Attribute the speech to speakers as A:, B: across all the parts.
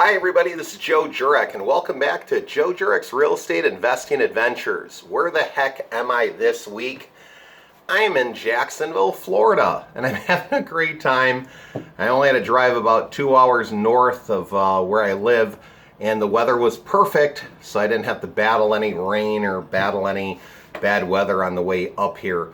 A: Hi everybody, this is Joe Jurek and welcome back to Joe Jurek's Real Estate Investing Adventures. Where the heck am I this week? I am in Jacksonville, Florida, and I'm having a great time. I only had to drive about 2 hours north of where I live, and the weather was perfect, so I didn't have to battle any rain or battle any bad weather on the way up here.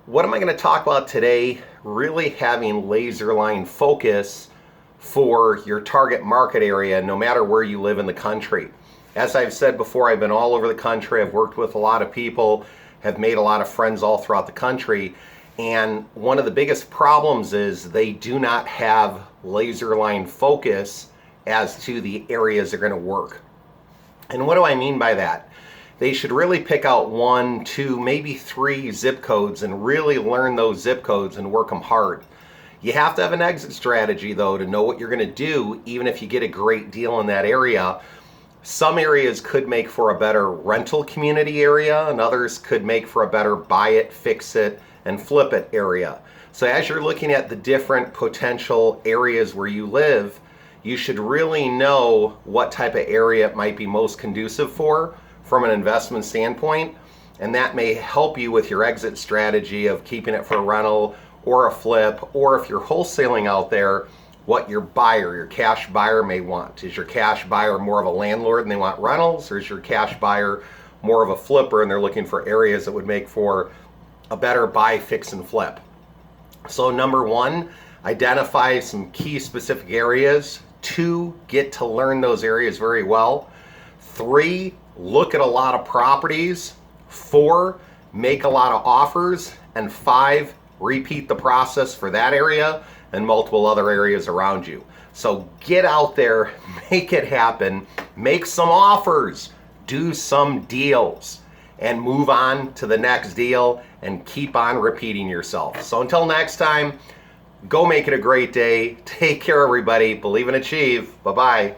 A: What am I going to talk about today? Really having laser line focus for your target market area, no matter where you live in the country. As I've said before, I've been all over the country. I've worked with a lot of people, have made a lot of friends all throughout the country. And one of the biggest problems is they do not have laser line focus as to the areas they're going to work. And what do I mean by that? They should really pick out 1, 2, maybe 3 zip codes and really learn those zip codes and work them hard. You have to have an exit strategy though to know what you're going to do, even if you get a great deal in that area. Some areas could make for a better rental community area, and others could make for a better buy it, fix it, and flip it area. So as you're looking at the different potential areas where you live, you should really know what type of area it might be most conducive for from an investment standpoint, and that may help you with your exit strategy of keeping it for a rental or a flip, or if you're wholesaling out there, what your buyer, your cash buyer may want. Is your cash buyer more of a landlord and they want rentals, or is your cash buyer more of a flipper and they're looking for areas that would make for a better buy, fix, and flip? So number 1, identify some key specific areas. 2, get to learn those areas very well. 3, look at a lot of properties. 4, make a lot of offers. And 5, repeat the process for that area and multiple other areas around you. So get out there, make it happen, make some offers, do some deals, and move on to the next deal and keep on repeating yourself. So until next time, go make it a great day. Take care, everybody. Believe and achieve. Bye-bye.